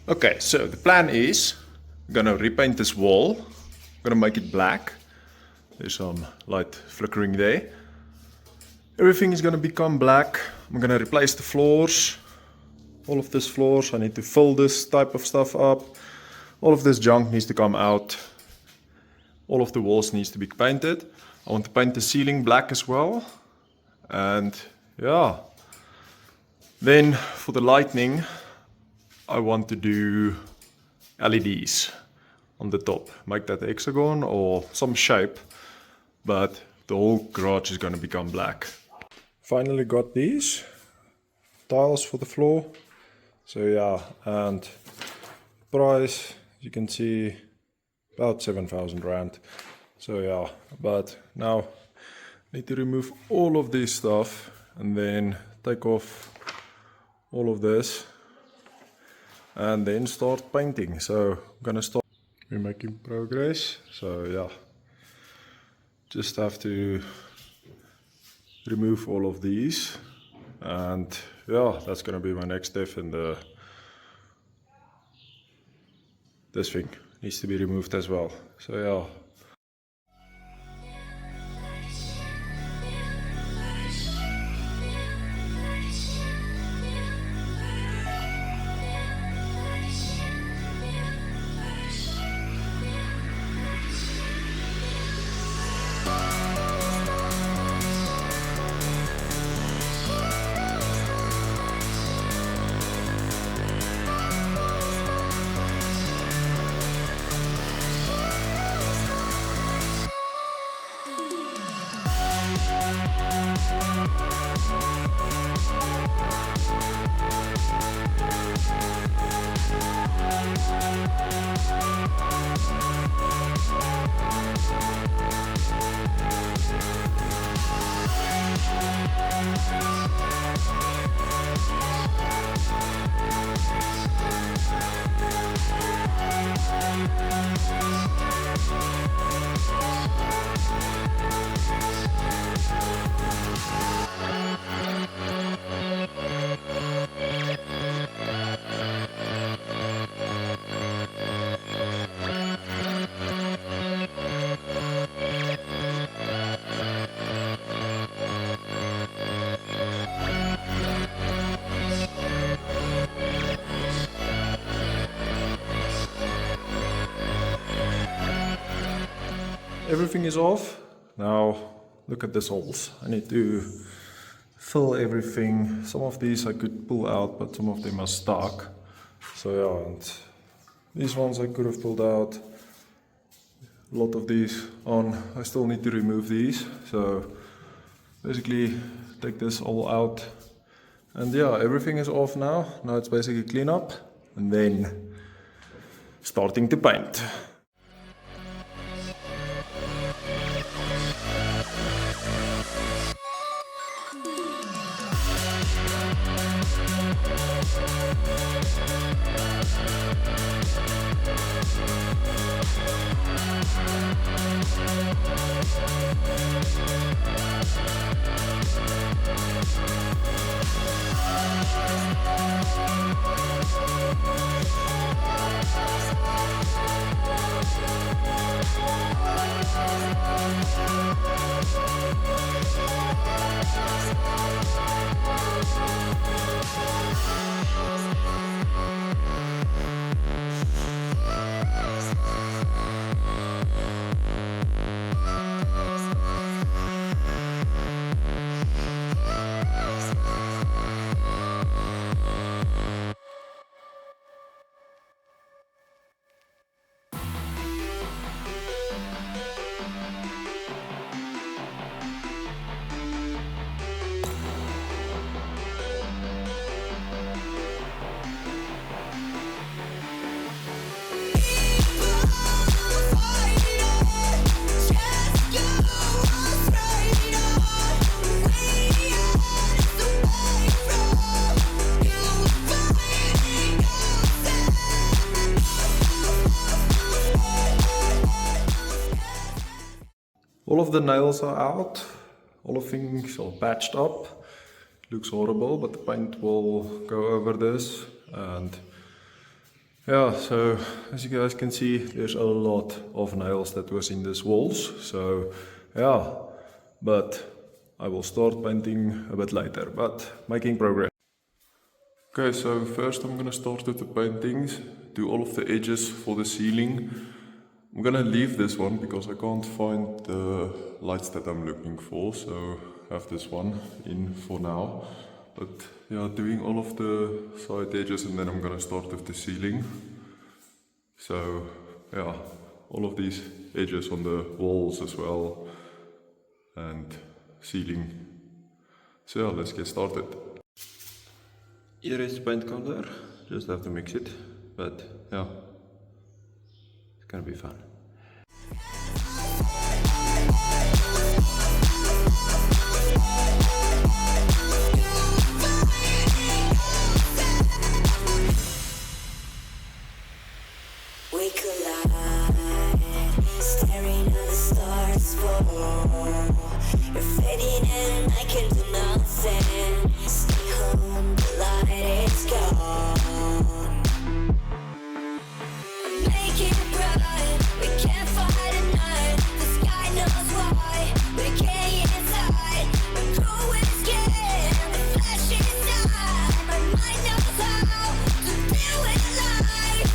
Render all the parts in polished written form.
Okay, so the plan is I'm gonna repaint this wall. I'm gonna make it black. There's some light flickering there. Everything is gonna become black. I'm gonna replace the floors. All of these floors, I need to fill this type of stuff up. All of this junk needs to come out. All of the walls needs to be painted. I want to paint the ceiling black as well. And yeah. Then for the lighting, I want to do LEDs on the top. Make that hexagon or some shape. But the whole garage is going to become black. Finally got these tiles for the floor. So yeah, and price, you can see, about 7,000 rand. So yeah, but now I need to remove all of this stuff and then take off all of this and then start painting. So I'm gonna start. We're making progress. So yeah, just have to remove all of these, and yeah, that's gonna be my next step. And this thing needs to be removed as well. So yeah. Everything is off. Now look at these holes. I need to fill everything. Some of these I could pull out, but some of them are stuck. So yeah, and these ones I could have pulled out. A lot of these on. I still need to remove these. So basically take this all out. And yeah, everything is off now. Now it's basically clean up and then starting to paint. All of the nails are out, all of things are patched up. Looks horrible, but the paint will go over this, and Yeah, so as you guys can see, there's a lot of nails that was in these walls. So yeah, but I will start painting a bit later, but making progress. Okay, so first I'm gonna start with the paintings, do all of the edges for the ceiling. I'm gonna leave this one because I can't find the lights that I'm looking for, so I have this one in for now. But yeah, doing all of the side edges and then I'm gonna start with the ceiling. So yeah, all of these edges on the walls as well and ceiling. So yeah, let's get started. Here is paint color, just have to mix it, but yeah, it's gonna be fun. We collide, staring at the stars fall. You're fading and I can do nothing. Stay home, the light is gone. Make it bright, we can't fight at night. The sky knows why, we can't inside. We're growing scared, the flash inside. My mind knows how to deal with life.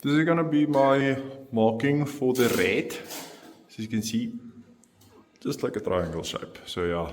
This is gonna be my marking for the red. As you can see, just like a triangle shape. So yeah.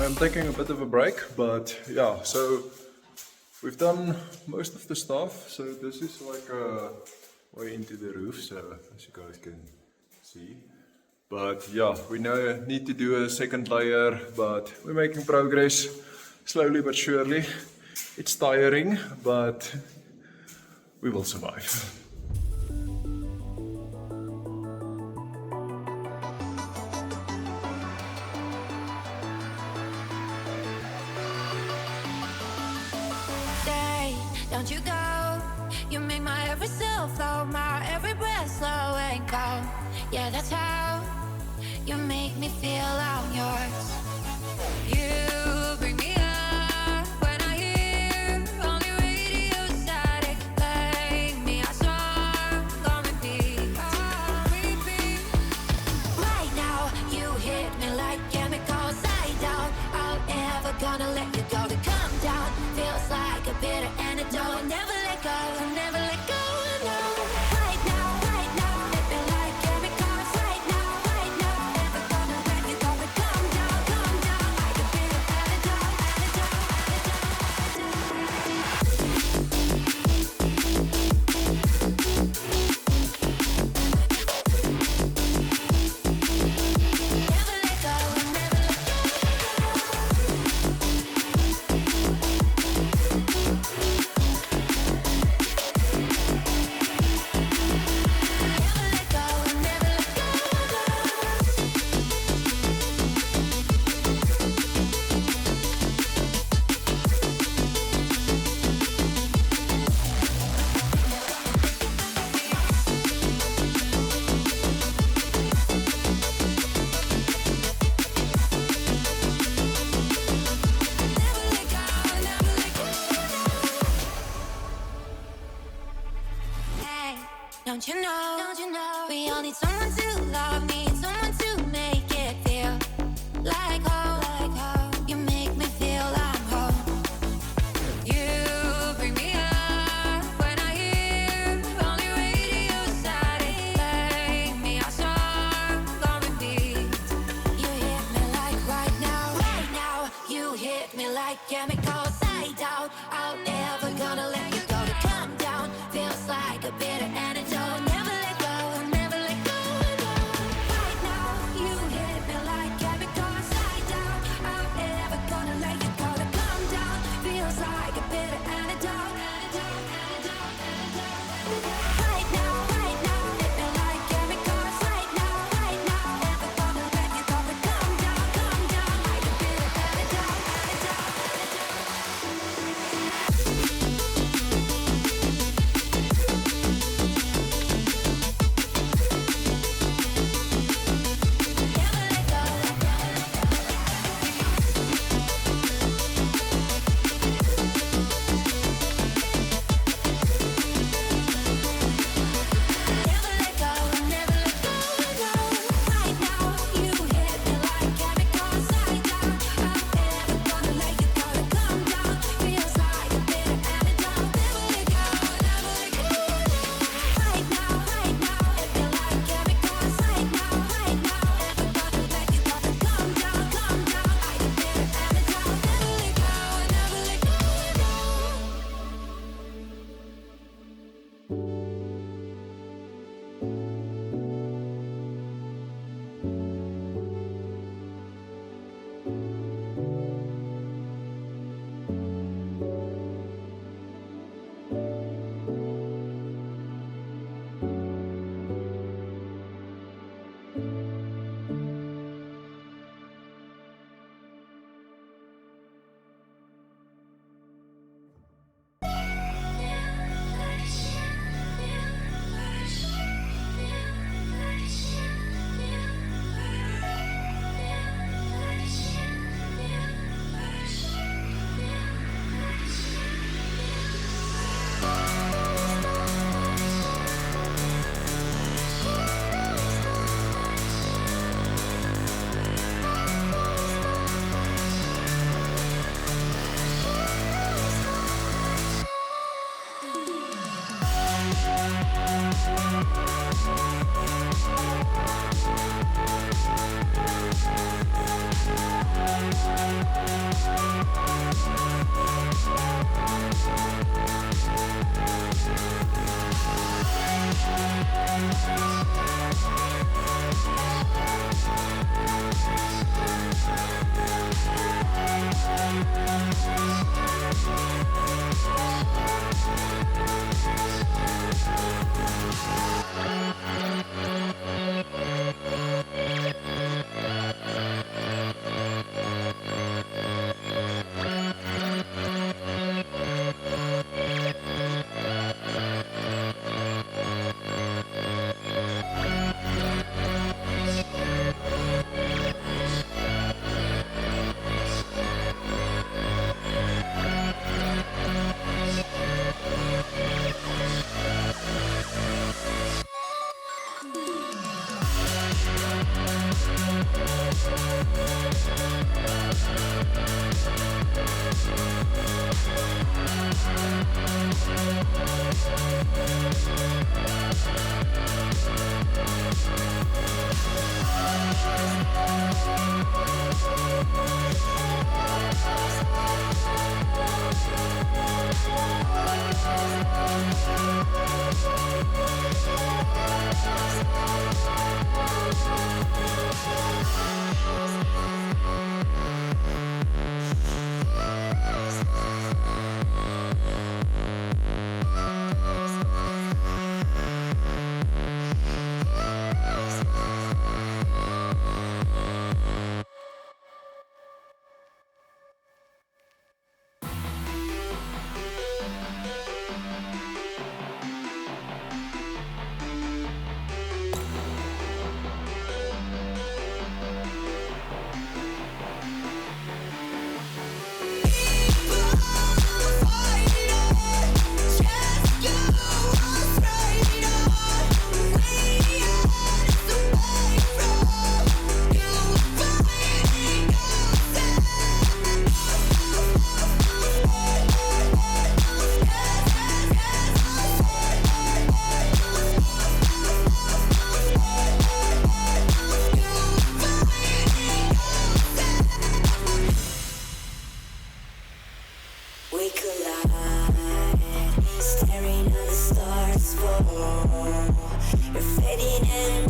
I'm taking a bit of a break, but yeah, so we've done most of the stuff. So this is like a way into the roof, so as you guys can see. But yeah, we now need to do a second layer, but we're making progress slowly but surely. It's tiring, but we will survive. Don't you go, you make my every cell flow, my every breath slow and calm. Yeah, that's how you make me feel I'm yours. You bring me up when I hear only radio static. Play me a song on repeat. We all need someone to love, need someone to make it feel like home. You make me feel I'm home. You bring me up when I hear only radio silent. Play me a song on repeat. You hit me like right now. You hit me like chemicals. Side out, I'm never gonna let you go. To come down feels like a bitter antidote. Never let go, never let go. Right now, you hit me like chemicals. Side out, I'm never gonna let you go. To come down feels like a bitter antidote. Right now, hit me like chemicals. Right now, never gonna let you go. To come down like a bitter antidote. Never let go. Never let go, never let go, no. Right now, you hit me like chemicals. Side down, I'm never gonna let you go. To come down feels like a bitter antidote. Never let go, never let go, no. Right now, hit me like chemicals. Right now, never gonna let you go. To come down like a bitter antidote. Never let go, never let go, no.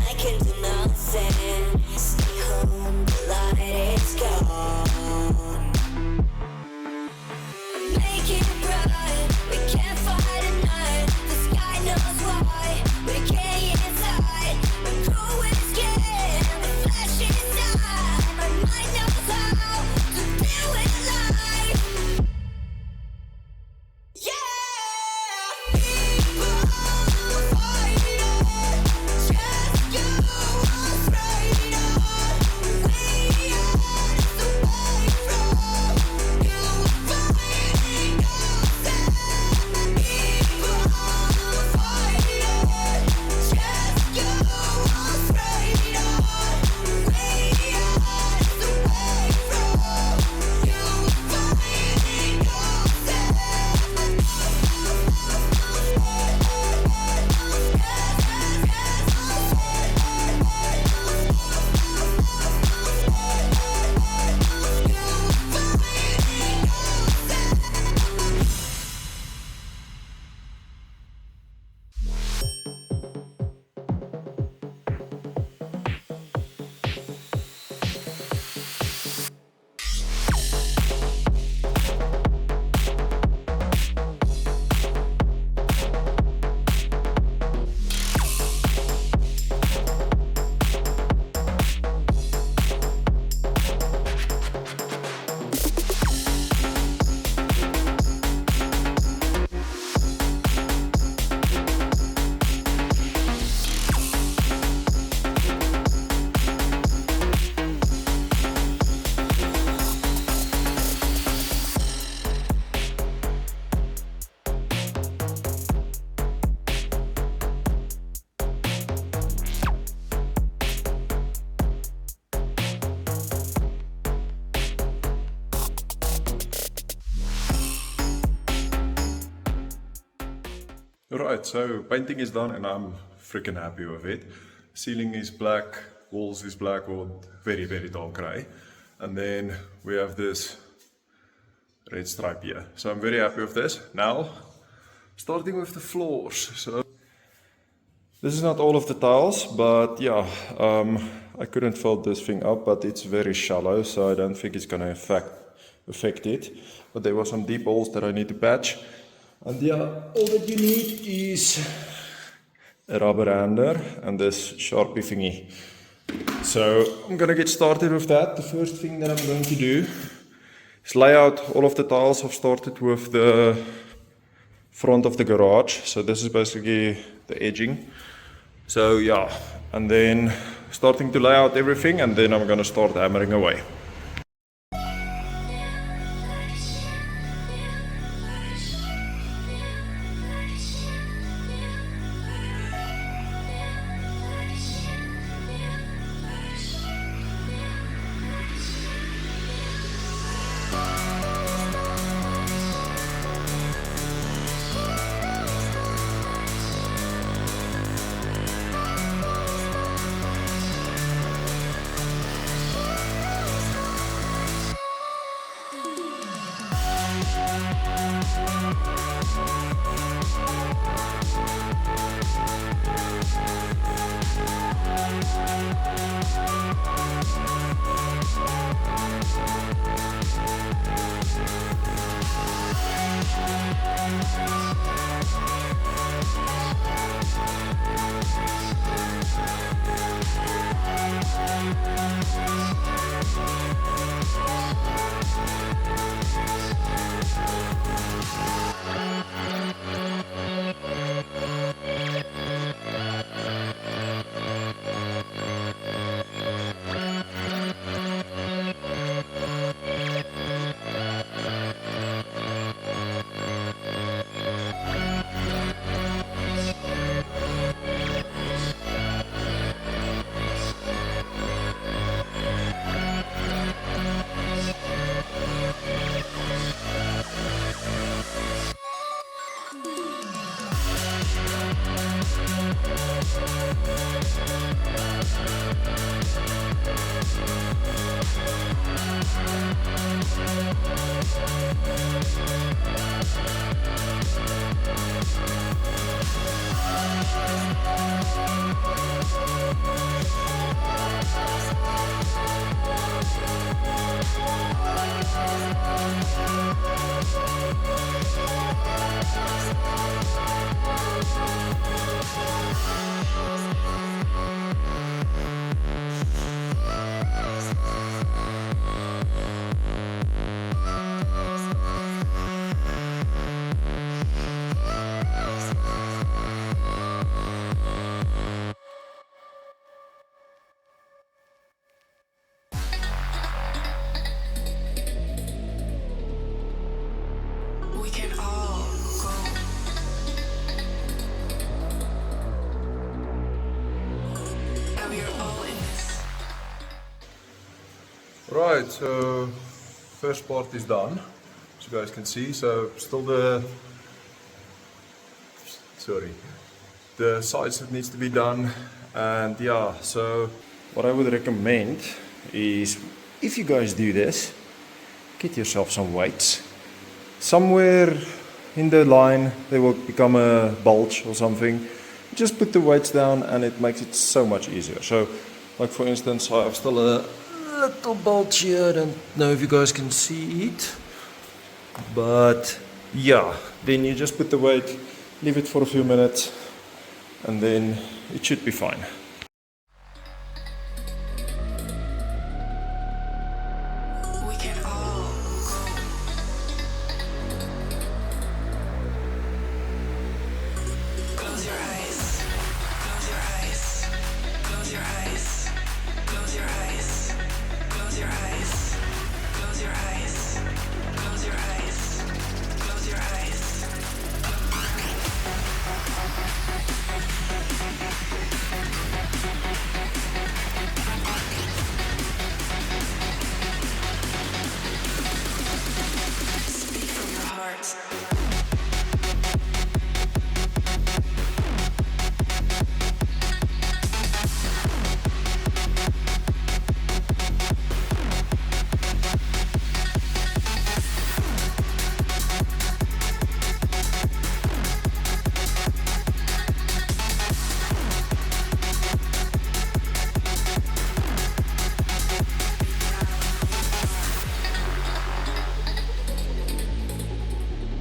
I can do nothing. Stay home, the light is gone. Make it bright, we can't fight at night. The sky knows why, we can't inside. I'm growing scared, the flash inside. My mind knows how to deal with life. Yeah! People fight on, just go on straight on. We are away from you, fighting yourself. People fight on, just go on straight on. We are away from you, fighting Alright, so painting is done and I'm freaking happy with it. Ceiling is black, walls is black or very, very dark grey. And then we have this red stripe here. So I'm very happy with this. Now, starting with the floors. So this is not all of the tiles, but yeah, I couldn't fill this thing up, but it's very shallow, so I don't think it's gonna affect it. But there were some deep holes that I need to patch. And yeah, all that you need is a rubber hander and this Sharpie thingy. So I'm gonna get started with that. The first thing that I'm going to do is lay out all of the tiles. I've started with the front of the garage. So this is basically the edging. So yeah, and then starting to lay out everything, and then I'm gonna start hammering away. Right, so first part is done, as you guys can see. So still the sides that needs to be done, and yeah. So what I would recommend is, if you guys do this, get yourself some weights. Somewhere in the line they will become a bulge or something. Just put the weights down and it makes it so much easier. So, like for instance, I have still a little bulge here. I don't know if you guys can see it, but yeah, then you just put the weight, leave it for a few minutes, and then it should be fine. We can all grow. Close your eyes. Close your eyes. Close your eyes. Close your eyes. Close your eyes. Close your eyes. Close your eyes. Close your eyes. Speak from your heart.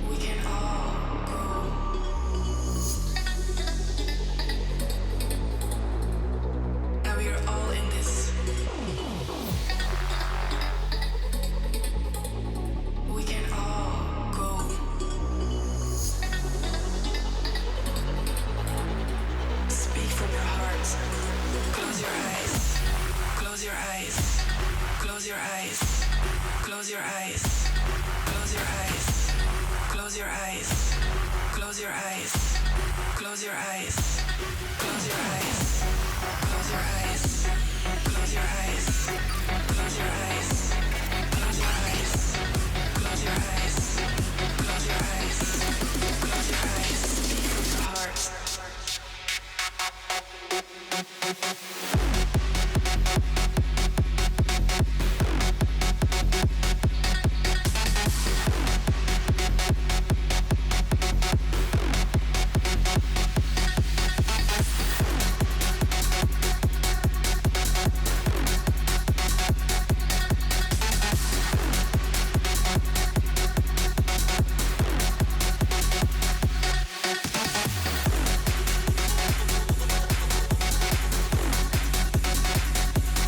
We can all grow. And we are all in this. We can all go. Speak from your heart. Close your eyes. Close your eyes. Close your eyes. Close your eyes. Close your eyes. Close your eyes. Close your eyes. Close your eyes. Close your eyes. Close your eyes. Close your eyes. Close your eyes. Close your eyes. Close your eyes. Close your eyes. Close your eyes. Speak from your heart.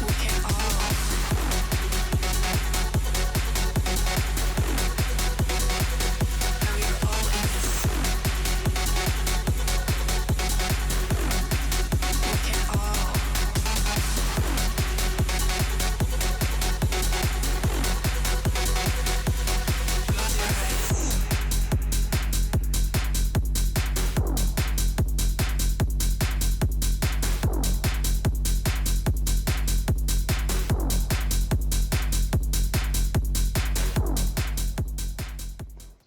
We can all. And we are all in this. We can all. Close your eyes.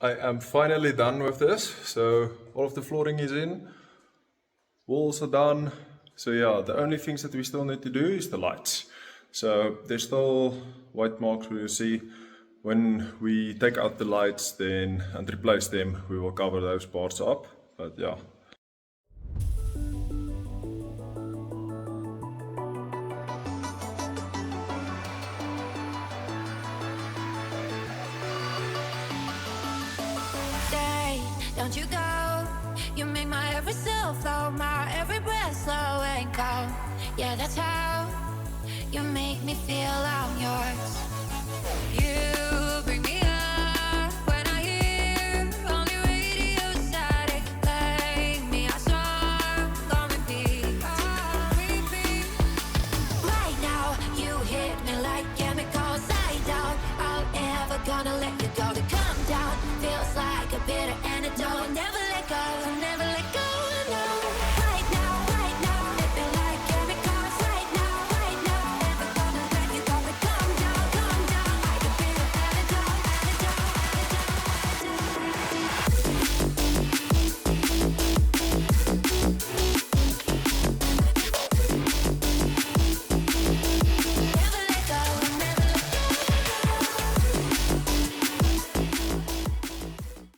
I am finally done with this. So all of the flooring is in, walls are done. So yeah, the only things that we still need to do is the lights. So there's still white marks where you see. When we take out the lights then and replace them, we will cover those parts up. But yeah. Stay, don't you go. You make my every cell flow, my every breath slow and calm. Yeah, that's how you make me feel I'm yours. You